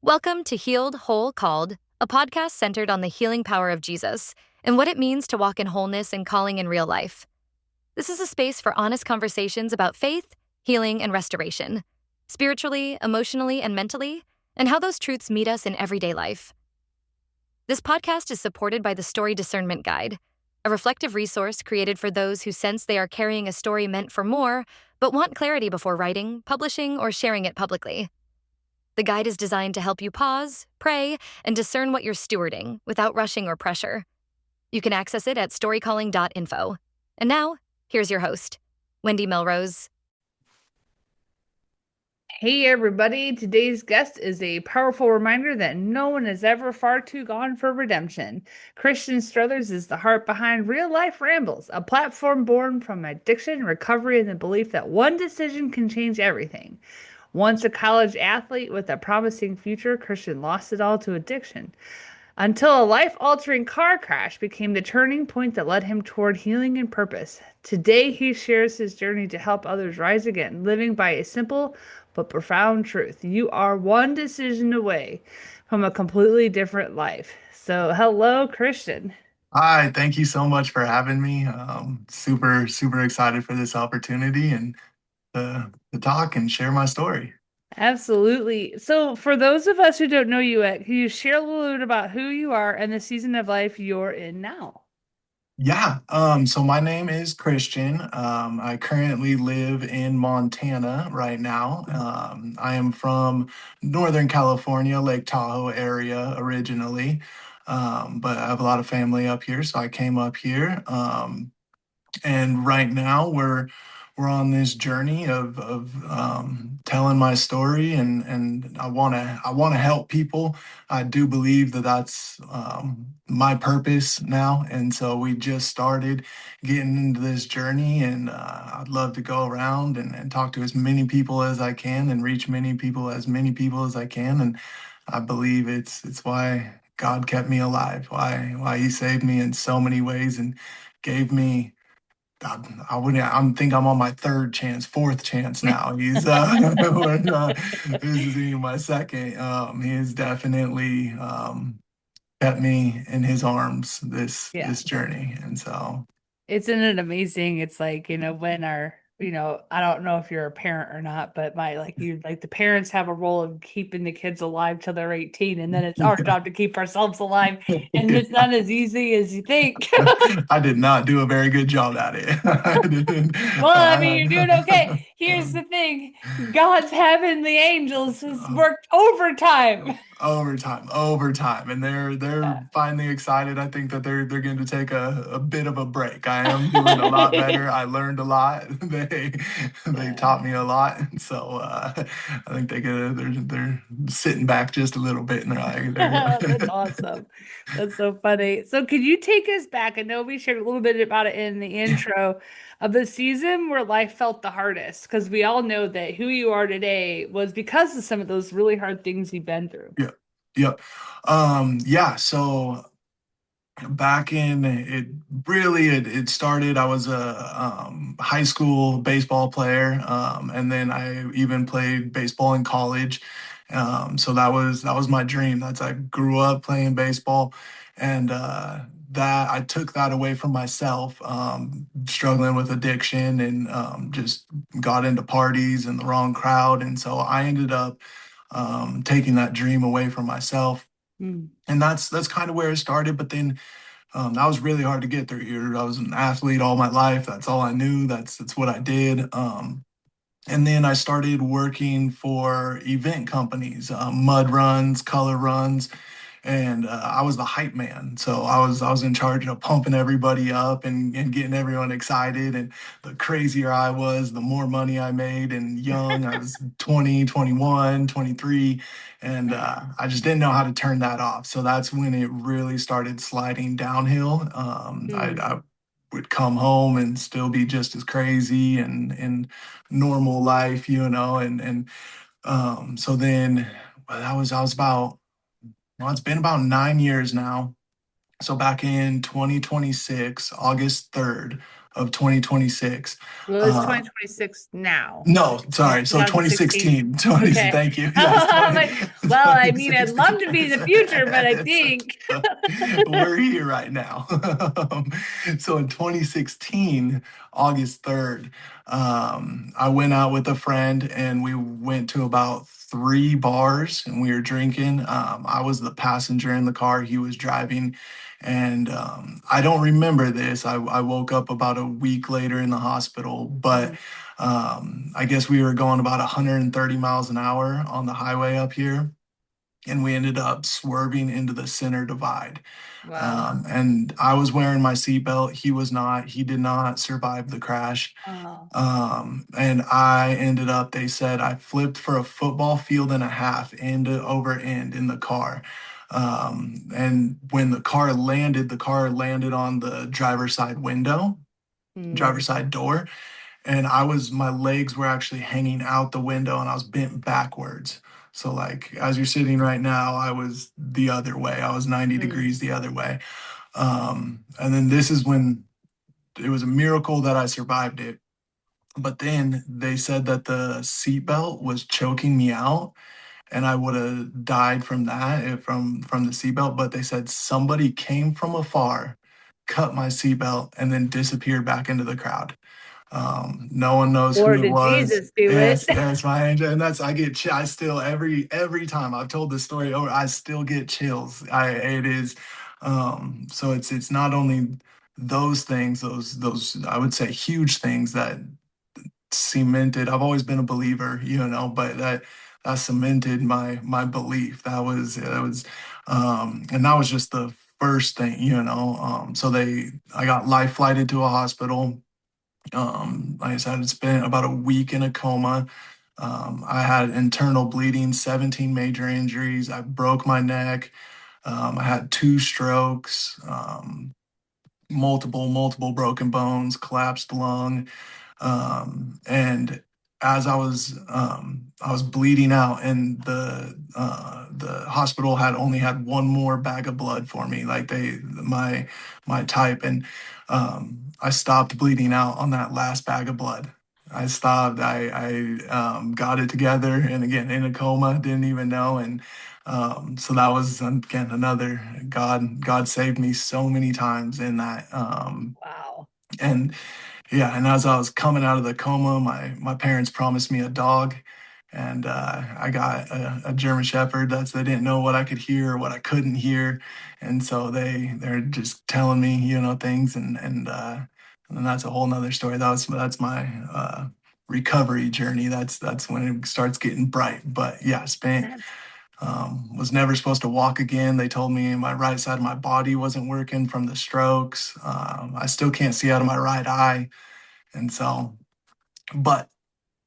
Welcome to Healed, Whole, Called, a podcast centered on the healing power of Jesus and what it means to walk in wholeness and calling in real life. This is a space for honest conversations about faith, healing, and restoration, spiritually, emotionally, and mentally, and how those truths meet us in everyday life. This podcast is supported by the Story Discernment Guide, a reflective resource created for those who sense they are carrying a story meant for more, but want clarity before writing, publishing, or sharing it publicly. The guide is designed to help you pause, pray, and discern what you're stewarding without rushing or pressure. You can access it at storycalling.info. And now, here's your host, Wendy Melrose. Hey everybody, today's guest is a powerful reminder that no one is ever far too gone for redemption. Christian Struthers is the heart behind Real Life Rambles, a platform born from addiction, recovery, and the belief that one decision can change everything. Once a college athlete with a promising future, Christian lost it all to addiction until a life-altering car crash became the turning point that led him toward healing and purpose. Today, he shares his journey to help others rise again, living by a simple but profound truth. You are one decision away from a completely different life. So, hello, Christian. Hi, thank you so much for having me. Super excited for this opportunity and to talk and share my story. Absolutely. So, for those of us who don't know you yet, can you share a little bit about who you are and the season of life you're in now? So my name is Christian. I currently live in Montana right now. I am from Northern California, Lake Tahoe area originally, but I have a lot of family up here, so I came up here. And right now we're on this journey of telling my story, and I want to help people. I do believe that that's my purpose now, and so we just started getting into this journey, and I'd love to go around and talk to as many people as I can and reach many people as I can. And I believe it's why God kept me alive, why He saved me in so many ways and gave me. I wouldn't. I'm think I'm on my third chance, fourth chance now. This is even my second. He has definitely kept me in his arms Yeah. this journey, and so Isn't it amazing? It's like, when I don't know if you're a parent or not, but the parents have a role of keeping the kids alive till they're 18, and then it's our yeah. job to keep ourselves alive. And Yeah. it's not as easy as you think. I did not do a very good job at it. I didn't. Well, I mean, you're doing okay. Here's the thing. God's heavenly angels has worked overtime. Overtime, and they're finally excited. I think that they're going to take a bit of a break. I am doing a lot better. I learned a lot. They Yeah. taught me a lot, and so I think they're sitting back just a little bit, and That's awesome. That's so funny. So, could you take us back? I know we shared a little bit about it in the intro of the season where life felt the hardest, because we all know that who you are today was because of some of those really hard things you've been through. yeah, yep, yeah. So back in it really it started. I was a high school baseball player, and then I even played baseball in college. So that was my dream. That's I grew up playing baseball, and that I took that away from myself, struggling with addiction, and just got into parties and the wrong crowd, and so I ended up taking that dream away from myself. Mm. And that's kind of where it started. But then that was really hard to get through here. I was an athlete all my life. That's all I knew. That's what I did. And then I started working for event companies, mud runs, color runs, and I was the hype man. So I was in charge of pumping everybody up and getting everyone excited. And the crazier I was, the more money I made. And young, I was 20, 21, 23, and I just didn't know how to turn that off. So that's when it really started sliding downhill. Mm. I would come home and still be just as crazy and normal life, and so then well, I was about well, it's been about 9 years now. So back in 2026, August 3rd, of 2026. Well, it's Uh, 2026 now. no, sorry. So 2016. 2016, 20, Okay. thank you. Yes, I'm 20, like, well, I mean, I'd love to be in the future, but I 2016. It's think. okay. We're here right now. So in 2016, August 3rd, I went out with a friend and we went to about three bars and we were drinking. I was the passenger in the car, he was driving. And I don't remember this. I woke up about a week later in the hospital, but Mhm. I guess we were going about 130 miles an hour on the highway up here, and we ended up swerving into the center divide. Wow. And I was wearing my seatbelt. He was not. He did not survive the crash. Oh, And I ended up, they said I flipped for a football field and a half end over end in the car. And when the car landed on the driver's side window, mm, driver's side door, and my legs were actually hanging out the window and I was bent backwards. So like as you're sitting right now, I was the other way. I was 90 mm. degrees the other way. And then this is when it was a miracle that I survived it. But then they said that the seatbelt was choking me out and I would have died from that, from the seatbelt. But they said somebody came from afar, cut my seatbelt, and then disappeared back into the crowd. No one knows Or who it did was. Jesus do it? Yes, that's my angel, and that's I still every time I've told this story over, I still get chills. I it is, so it's not only those things, those I would say huge things that cemented. I've always been a believer, but that cemented my belief. And that was just the first thing, So I got life flighted to a hospital. Like I said, it's been about a week in a coma. I had internal bleeding, 17 major injuries. I broke my neck. I had two strokes, multiple broken bones, collapsed lung. And as I was bleeding out, and the hospital had only had one more bag of blood for me, like my type, and I stopped bleeding out on that last bag of blood. I stopped. I got it together, and again in a coma, didn't even know, and so that was again another God saved me so many times in that. Wow. And yeah, and as I was coming out of the coma, my parents promised me a dog, and I got a German Shepherd. They didn't know what I could hear or what I couldn't hear, and so they're just telling me, things, and that's a whole nother story. That's my recovery journey. That's when it starts getting bright. But yeah, spent That's was never supposed to walk again. They told me my right side of my body wasn't working from the strokes. I still can't see out of my right eye. And so, but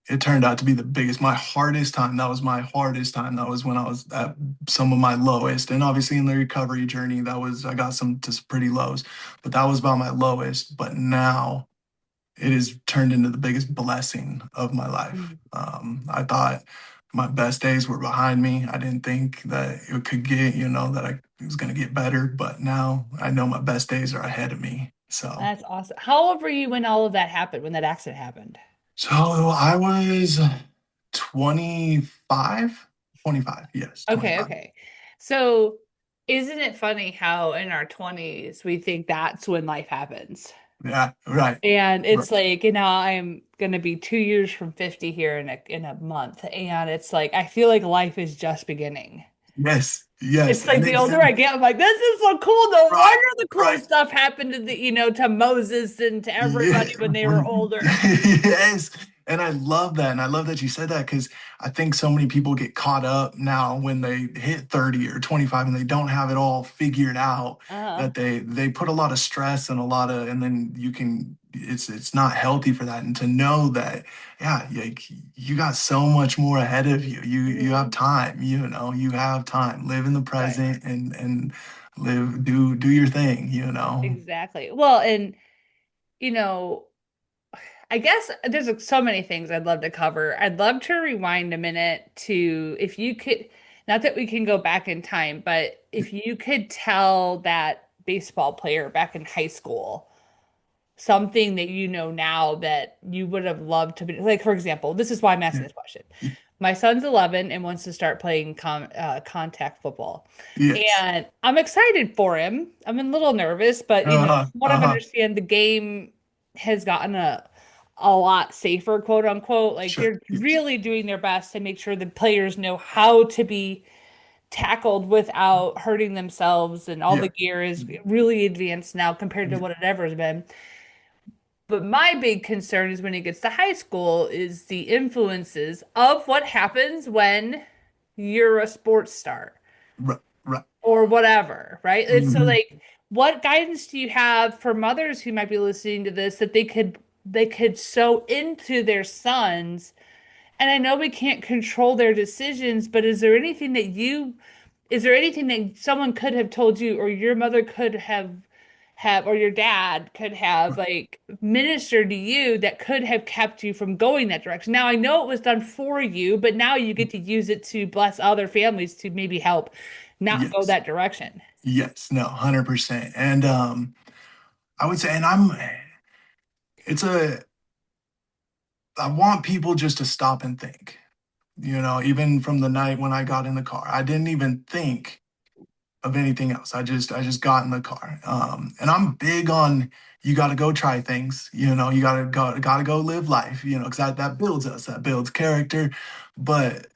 it turned out to be the biggest, my hardest time. That was my hardest time. That was when I was at some of my lowest. And obviously in the recovery journey, I got some just pretty lows, but that was about my lowest. But now it has turned into the biggest blessing of my life. mm, I thought my best days were behind me. I didn't think that it could get, that it was going to get better, but now I know my best days are ahead of me. that's awesome. How old were you when all of that happened, when that accident happened? So I was 25, 25, yes, Okay, 25. okay. So, isn't it funny how in our 20s we think that's when life happens? Yeah, right. And Right. it's like, I'm gonna be 2 years from 50 here in a month. And it's like I feel like life is just beginning. Yes, yes. It's like And the older I again, get, I'm like, this is so cool. No right, wonder the cool right. stuff happened to Moses and to Yeah. everybody when they were older. Yes. And I love that. And I love that you said that because I think so many people get caught up now when they hit 30 or 25 and they don't have it all figured out, Uh, that they put a lot of stress and and then it's not healthy for that. And to know that, yeah, like you got so much more ahead of you. You have mhm. time, you have time. Live in the Right. present and do your thing. Exactly. Well, and you know, I guess there's like so many things I'd love to cover. I'd love to rewind a minute to if you could, not that we can go back in time, but if you could tell that baseball player back in high school something that you know now that you would have loved to be like, for example, this is why I'm asking Yeah. this question. My son's 11 and wants to start playing contact football. Yes. And I'm excited for him. I'm a little nervous, but Uh-huh. from what I've Uh-huh. understand, the game has gotten a lot safer, quote unquote. Like Sure. they're Yes. really doing their best to make sure the players know how to be tackled without hurting themselves, and all the Yeah. gear is really advanced now compared to Yeah. what it ever has been. But my big concern is when it gets to high school is the influences of what happens when you're a sports star Right. Right. or whatever, right? It's so Hmm. like what guidance do you have for mothers who might be listening to this that they could sow into their sons? And I know we can't control their decisions, but is there anything that someone could have told you or your mother could have or your dad could have Right. like ministered to you that could have kept you from going that direction? Now I know it was done for you, but now you get to use it to bless other families to maybe help not go Yes. that direction. Yes. No, 100%. And I would say, it's a, I want people just to stop and think. Even from the night when I got in the car, I didn't even think of anything else. I just got in the car. And I'm big on you got to go try things. You got to go live life. Because that builds us, that builds character. But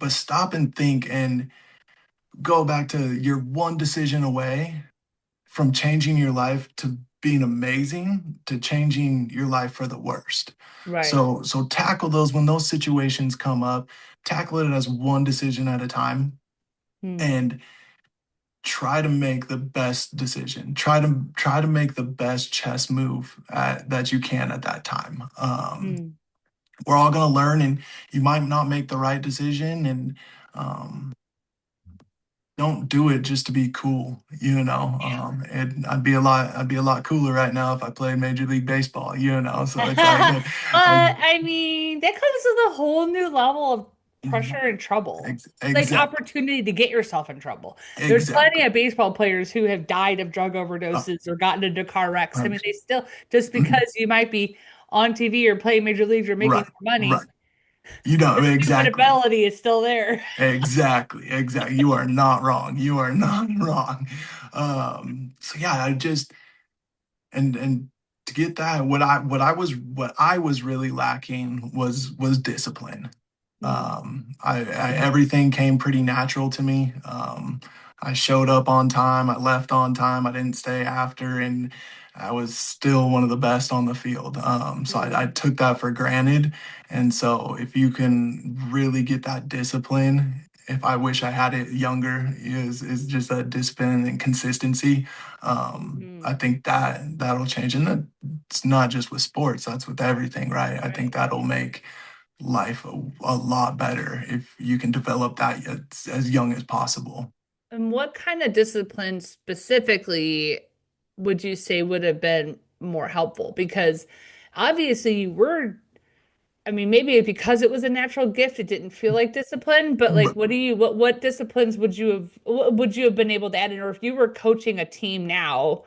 stop and think and go back to you're one decision away from changing your life to being amazing to changing your life for the worst. Right. So tackle those when those situations come up. Tackle it as one decision at a time Hmm. and try to make the best decision. Try to make the best chess move that you can at that time. Hmm. We're all going to learn, and you might not make the right decision, and um, don't do it just to be cool. And I'd be a lot cooler right now if I played Major League Baseball. So it's like, But I mean, that comes with a whole new level of pressure and trouble. Like exactly, opportunity to get yourself in trouble. There's plenty exactly. of baseball players who have died of drug Oh, overdoses or gotten into car wrecks. I mean, 100%. they still, just Mhm. because you might be on TV or playing major leagues or making Right, more money, right. You know, the human exactly. ability is still there. Exactly, exactly. You are not wrong. You are not wrong. So yeah, and to get that, what I was really lacking was discipline. Mm, Everything came pretty natural to me. I showed up on time, I left on time, I didn't stay after, and I was still one of the best on the field. So I mm, took that for granted. And so if you can really get that discipline, if I wish I had it younger, is just that discipline and consistency. I mm. think that'll change. And it's not just with sports, that's with everything, right? I think Right. that'll make life a lot better if you can develop that as young as possible. And what kind of discipline specifically would you say would have been more helpful? Because obviously you were, I mean, maybe because it was a natural gift, it didn't feel like discipline, but like But what disciplines would you have been able to add in? Or if you were coaching a team now,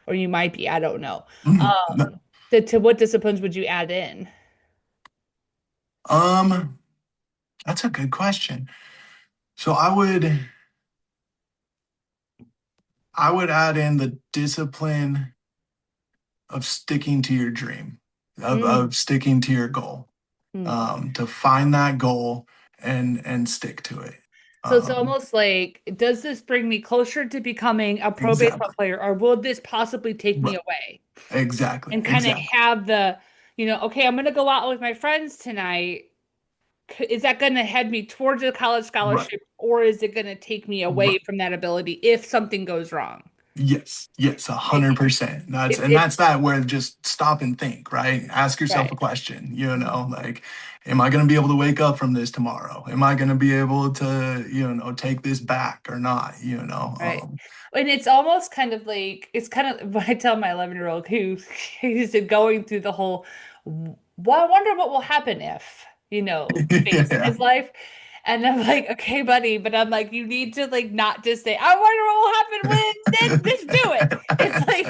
or you might be, I don't know. no, To what disciplines would you add in? um, that's a good question. So I would add in the discipline of sticking to your dream, of Mm, sticking to your goal, mm. to find that goal and stick to it. So it's Um, almost like, does this bring me closer to becoming a pro baseball exactly. player, or will this possibly take me Right. away? Exactly. And kind of Exactly. have the, okay, I'm going to go out with my friends tonight. Is that going to head me towards a college Right. scholarship, or is it going to take me away Right. from that ability if something goes wrong? Yes, yes, a If, hundred percent. That's if, and if, that's that where just stop and think, right? Ask yourself a right. question, like, am I gonna be able to wake up from this tomorrow? Am I gonna be able to, take this back or not? Right. And it's almost kind of like, it's kind of what I tell my 11-year-old who he's going through the whole, well, I wonder what will happen if, phase in Yeah. his life. And I'm like, okay, buddy, but I'm like, you need to like not just say, I wonder what will happen when then just do it. It's like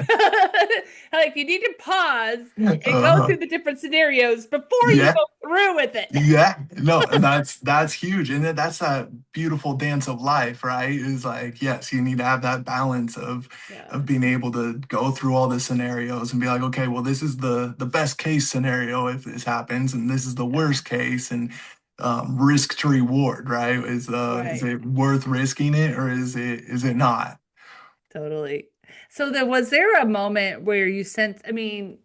like you need to pause and go Uh-huh. through the different scenarios before you Yeah. go through with it. Yeah, no, and that's huge, and that's that beautiful dance of life, right? Is like, yes, you need to have that balance Yeah. of being able to go through all the scenarios and be like, okay, well, this is the best case scenario if this happens, and this is the Yeah. worst case, and risk to reward, right? Is Right. it worth risking it or is it not? Totally. So then was there a moment where you sensed, I mean,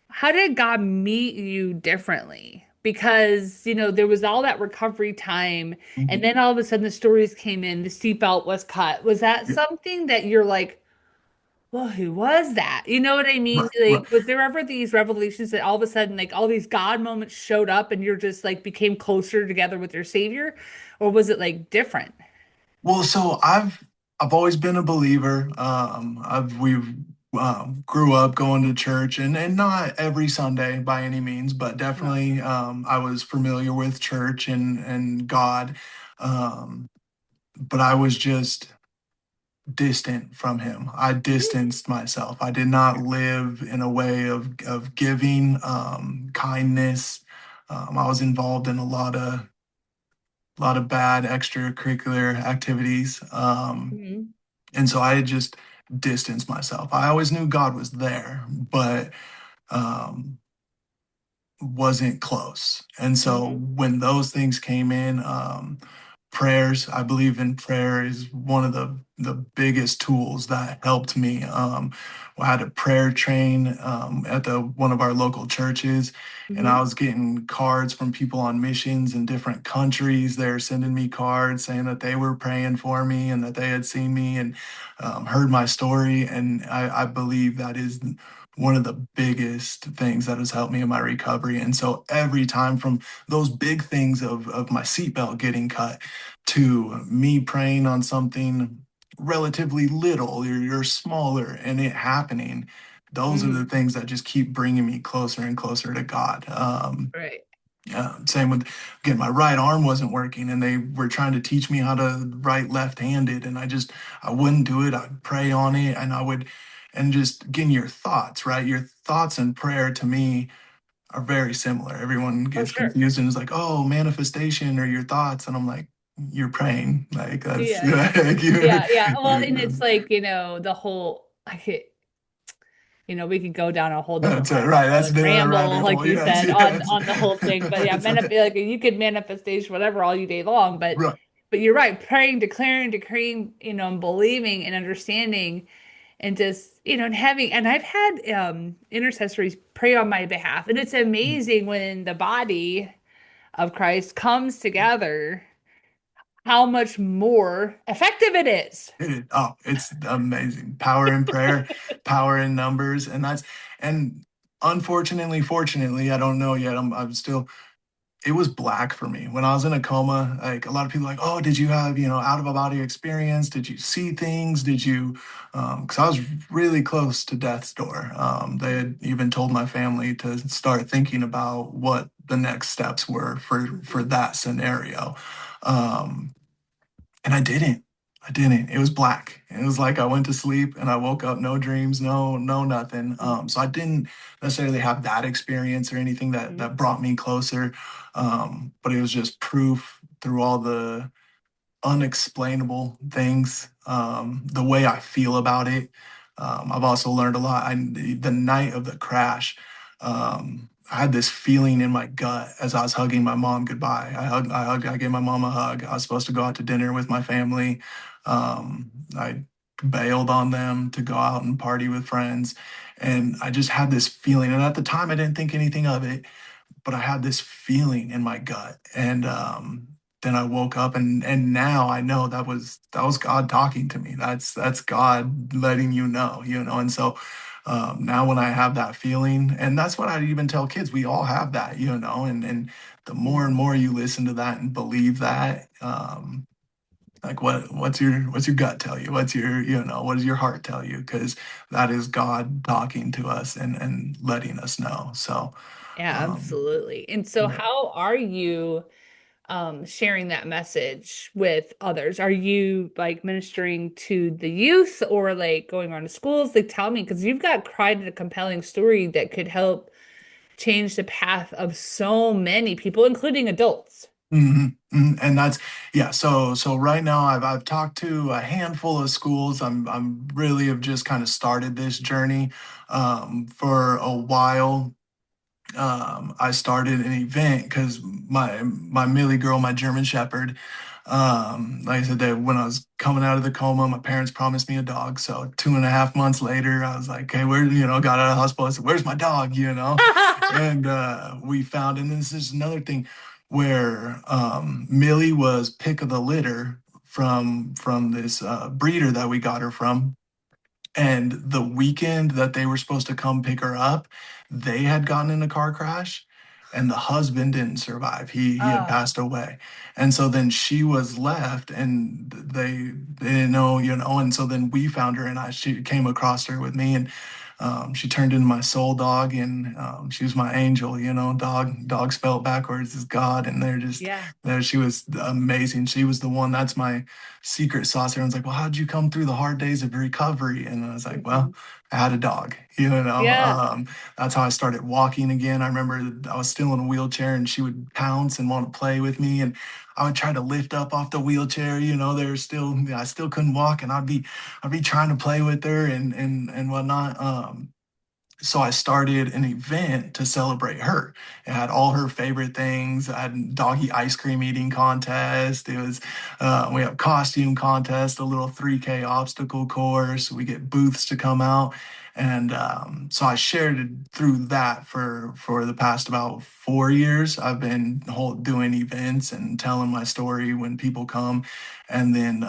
how did God meet you differently? Because, there was all that recovery time, and Mhm. then all of a sudden the stories came in, the seatbelt was cut. Was that Yeah, something that you're like, well, who was that? You know what I mean? right, right. Like, was there ever these revelations that all of a sudden, like, all these God moments showed up and you're just like became closer together with your Savior? Or was it like different? Well, so I've always been a believer. We've grew up going to church and not every Sunday by any means, but Uh-huh. definitely I was familiar with church and God. Um, but I was just distant from him. I distanced myself. I did not live in a way of giving kindness. I was involved in a lot of bad extracurricular activities. Mhm. And so I had just distanced myself. I always knew God was there, but um, wasn't close. And so Mhm. when those things came in, prayers, I believe in prayer is one of the biggest tools that helped me. I had a prayer train at the one of our local churches, and I Mhm. was getting cards from people on missions in different countries. They're sending me cards saying that they were praying for me and that they had seen me and heard my story. And I believe that is one of the biggest things that has helped me in my recovery. And so every time from those big things of my seatbelt getting cut to me praying on something relatively little or smaller and it happening, those are the Mhm. things that just keep bringing me closer and closer to God. Right. Same with, again, my right arm wasn't working and they were trying to teach me how to write left-handed and I wouldn't do it. I'd pray on it and just getting your thoughts, right? Your thoughts and prayer to me are very similar. Everyone Oh, gets sure. confused and is like, oh, manifestation or your thoughts. And I'm like, you're praying. Like that's Yeah, yeah. like Yeah, yeah. Well, and it's you like, the whole I could, we could go down a whole different that's rabbit right. hole That's and the ramble, rabbit like hole. you Yes, said, on yes. on the whole thing. But yeah, That's like you could manifestation whatever all you day long, but right. but you're right, praying, declaring, decreeing, and believing and understanding and just, and having, and I've had intercessories pray on my behalf, and it's amazing when the body of Christ comes together, how much more effective it is. It's amazing. Power in prayer, power in numbers, and unfortunately, fortunately, I don't know yet. I'm still it was black for me when I was in a coma. Like a lot of people, like, oh, did you have out of a body experience? Did you see things? Did you? Because I was really close to death's door. They had even told my family to start thinking about what the next steps were for Mhm. that scenario. Um, and I didn't. I didn't. It was black. It was like I went to sleep and I woke up, no dreams, no nothing. So I didn't necessarily have that experience or anything Mhm. that brought me closer. But it was just proof through all the unexplainable things, the way I feel about it. I've also learned a lot. The night of the crash, I had this feeling in my gut as I was hugging my mom goodbye. I gave my mom a hug. I was supposed to go out to dinner with my family. I bailed on them to go out and party with friends. And I just had this feeling. And at the time, I didn't think anything of it, but I had this feeling in my gut. And then I woke up and now I know that was God talking to me. That's God letting you know. And so now when I have that feeling, and that's what I even tell kids, we all have that. And the more and Mhm. more you listen to that and believe that, like what's your gut tell you? What does your heart tell you? Because that is God talking to us and letting us know. So Yeah, um, absolutely. And so yeah. how are you? sharing that message with others? Are you like ministering to the youth or like going on to schools? Like, tell me, because you've got quite a compelling story that could help change the path of so many people, including adults. And that's yeah. So right now I've talked to a handful of schools. I'm really have just kind of started this journey for a while. I started an event because my Millie girl, my German Shepherd, like I said, that when I was coming out of the coma, my parents promised me a dog. So 2.5 months later, I was like, "Hey, got out of the hospital. I said, where's my dog?" And we found, and this is another thing where Millie was pick of the litter from this breeder that we got her from. And the weekend that they were supposed to come pick her up, they had gotten in a car crash and the husband didn't survive. He had Oh, passed away. And so then she was left and they didn't know, and so then we found her and she came across her with me and she turned into my soul dog and she was my angel, dog spelled backwards is God. And they're just yeah. there. She was amazing. She was the one, that's my secret sauce. Everyone's like, well, how'd you come through the hard days of recovery? And I was like, well, Mhm. I had a dog, Yeah. that's how I started walking again. I remember I was still in a wheelchair and she would pounce and want to play with me. And I would try to lift up off the wheelchair, there's still, I still couldn't walk and I'd be trying to play with her and whatnot. So I started an event to celebrate her. It had all her favorite things. I had doggy ice cream eating contest. We have costume contest, a little 3K obstacle course. We get booths to come out. And so I shared it through that for the past about 4 years. I've been doing events and telling my story when people come. And then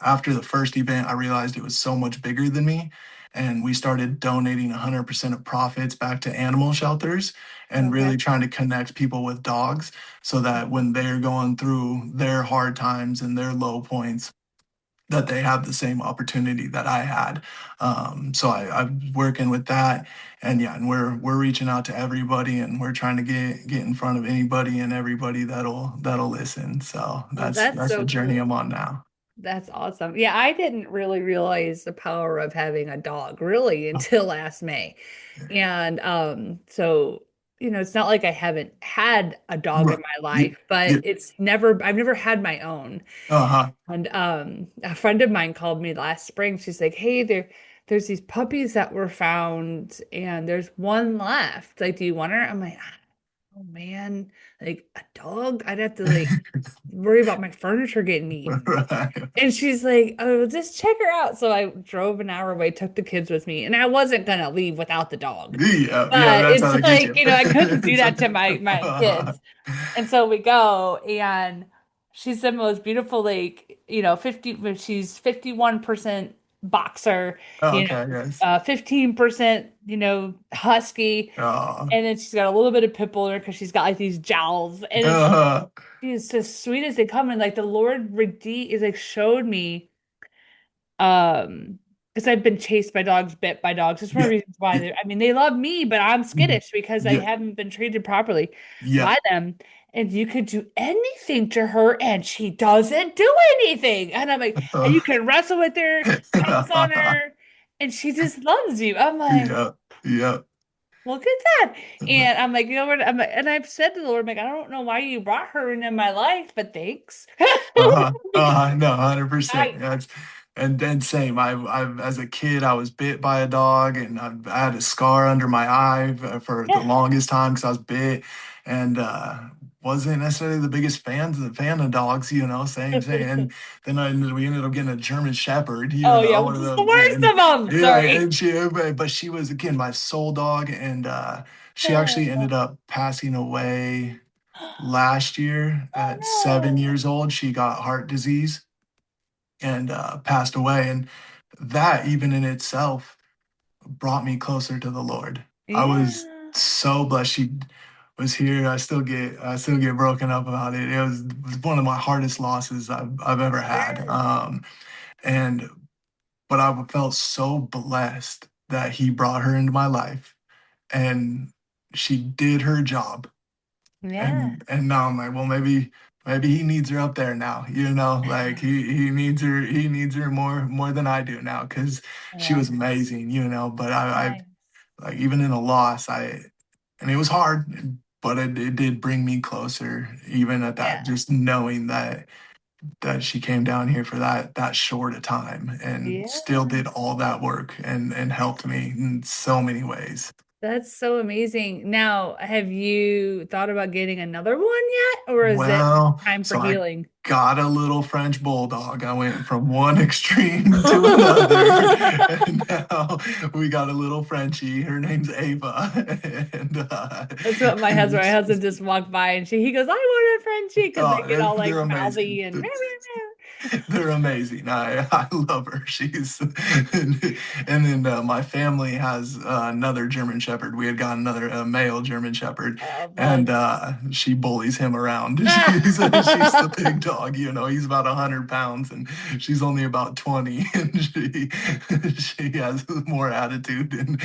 after the first event, I realized it was so much bigger than me and we started donating 100% of profits back to animal shelters and Okay. really trying to connect people with dogs so that when they're going through their hard times and their low points that they have the same opportunity that I had. I'm working with that, and yeah, and we're reaching out to everybody, and we're trying to get in front of anybody and everybody that'll listen. So Oh, that's that's that's the so journey cool. I'm on now. That's awesome. Yeah, I didn't really realize the power of having a dog really until last May. And so it's not like I haven't had a dog in Right. my Yeah. life, but Yeah. I've never had my own. Uh-huh. And a friend of mine called me last spring. She's like, "Hey, there's these puppies that were found and there's one left. Like, do you want her?" I'm like, "Oh man, like a dog? I'd have to like worry about my furniture getting eaten." Right. And she's like, "Oh, just check her out." So I drove an hour away, took the kids with me, and I wasn't gonna leave without the dog. Yeah, yeah, But that's how it's they get like, you. I couldn't do that to my kids. And so we go, and she's the most beautiful, like, 50, she's 51% boxer, Oh, okay, yes. 15%, husky, Oh, and then she's got a little bit of pit bull in her because she's got like these jowls, and it's uh, she's as sweet as they come. And like the Lord redeemed is like showed me, um, because I've been chased by dogs, bit by dogs. It's one of yeah, the reasons why yeah, I mean, they love me, but I'm skittish because I yeah, haven't been treated properly yeah. by them. And you could do anything to her, and she doesn't do anything. And I'm like, and you can wrestle with her, pounce on her, and she just loves you. I'm like, Yeah, yeah. look at that. And I'm like, what? And I've said to the Lord, I'm like, I don't know why you brought her into my life, but thanks. Because No, 100%. I, That's and then same. As a kid, I was bit by a dog, and I had a scar under my eye for the yeah. longest time because I was bit, and wasn't necessarily the biggest fan of dogs. Same. And then we ended up getting a German Shepherd. Oh yeah, One which of is the those. worst And of them. yeah, Sorry. and but she was again my soul dog, and she actually Oh, ended up passing away last year oh at seven no. years old. She got heart disease and passed away. And that, even in itself, brought me closer to the Lord. I was Yeah. so blessed she was here. I still get broken up about it. It was one of my hardest losses I've ever had. Sure. And but I felt so blessed that He brought her into my life and she did her job Yeah. and now I'm like, well, maybe maybe he needs her up there now, like he needs her more than I do now because she Yeah. was amazing, but I Nice. like even in a loss, and it was hard, but it did bring me closer even at that, Yeah. just knowing that she came down here for that short a time and Yeah. still did all that work and helped me in so many ways. That's so amazing. Now, have you thought about getting another one yet, or is it Well, time for so I healing? got a little French bulldog. I went from one extreme to another, and now we got a little Frenchie. Her name's Ava, and That's what my husband just walked by and he goes, I want a Frenchie because they oh, get all like they're mouthy amazing. and meow, meow, They're amazing. I love her. She's and then my family has another German Shepherd. We had got another male German Shepherd, meow. Oh, and fun. she bullies him around. She's the big dog. He's about 100 pounds, and she's only about 20, and she has more attitude and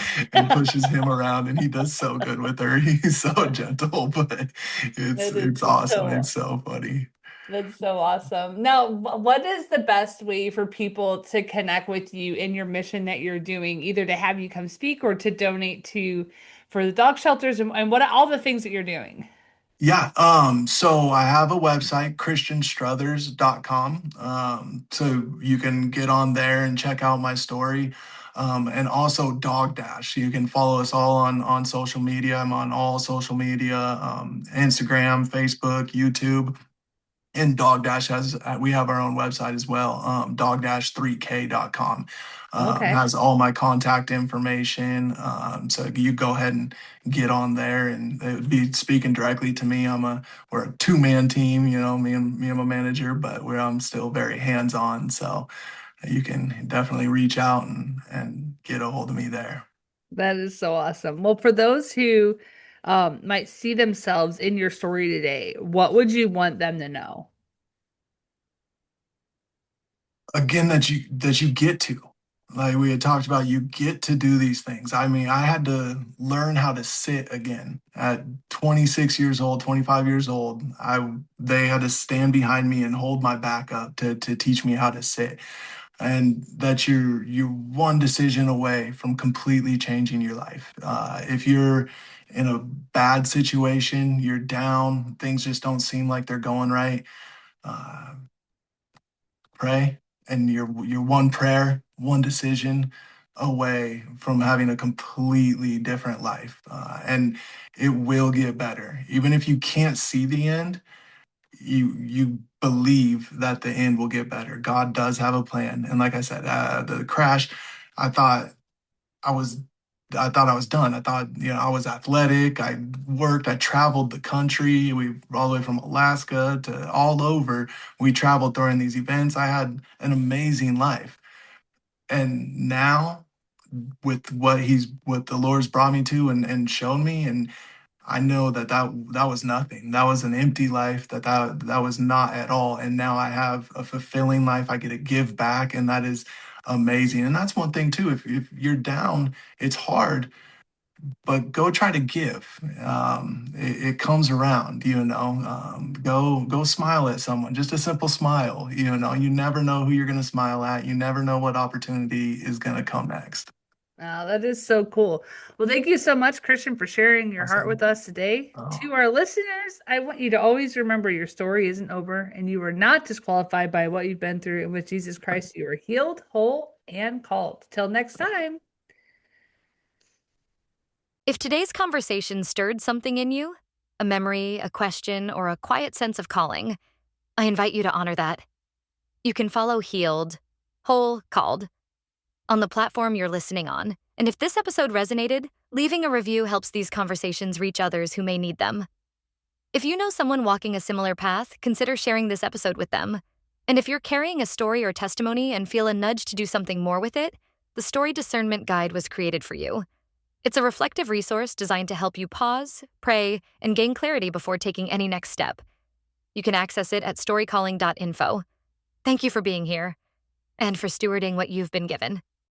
pushes him around, and he does so good with her. He's so gentle, but That it's is awesome. so It's so funny. that's so awesome. Now, what is the best way for people to connect with you in your mission that you're doing, either to have you come speak or to donate to for the dog shelters and what all the things that you're doing? Yeah, so I have a website, christianstruthers.com. So you can get on there and check out my story. And also Dog Dash. You can follow us all on social media. I'm on all social media, Instagram, Facebook, YouTube. And Dog Dash we have our own website as well, dog-3k.com. Okay. Has all my contact information. So you go ahead and get on there and it would be speaking directly to me. We're a two-man team, me and my manager, but I'm still very hands-on. So you can definitely reach out and get a hold of me there. That is so awesome. Well, for those who might see themselves in your story today, what would you want them to know? Again, that you get to, like we had talked about, you get to do these things. I mean, I had to learn how to sit again at 26 years old, 25 years old. They had to stand behind me and hold my back up to teach me how to sit, and that you're one decision away from completely changing your life. If you're in a bad situation, you're down, things just don't seem like they're going right. uh, Pray, and you're one prayer, one decision away from having a completely different life. And it will get better. Even if you can't see the end, you believe that the end will get better. God does have a plan. And like I said, the crash, I thought I was I thought I was done. I thought, I was athletic. I worked. I traveled the country. We all the way from Alaska to all over. We traveled during these events. I had an amazing life. And now with what the Lord's brought me to and shown me, and I know that was nothing. That was an empty life. That was not at all. And now I have a fulfilling life. I get to give back, and that is amazing. And that's one thing too. If you're down, it's hard, but go try to give. It comes around. Go smile at someone. Just a simple smile. You never know who you're going to smile at. You never know what opportunity is going to come next. Oh, that is so cool. Well, thank you so much, Christian, for sharing your heart with Awesome. us today. Oh, To our listeners, I want you to always remember your story isn't over and you are not disqualified by what you've been through. And with Jesus Christ, you are healed, whole, and called. Till next time. If today's conversation stirred something in you, a memory, a question, or a quiet sense of calling, I invite you to honor that. You can follow Healed, Whole, Called on the platform you're listening on. And if this episode resonated, leaving a review helps these conversations reach others who may need them. If you know someone walking a similar path, consider sharing this episode with them. And if you're carrying a story or testimony and feel a nudge to do something more with it, the Story Discernment Guide was created for you. It's a reflective resource designed to help you pause, pray, and gain clarity before taking any next step. You can access it at storycalling.info. Thank you for being here and for stewarding what you've been given.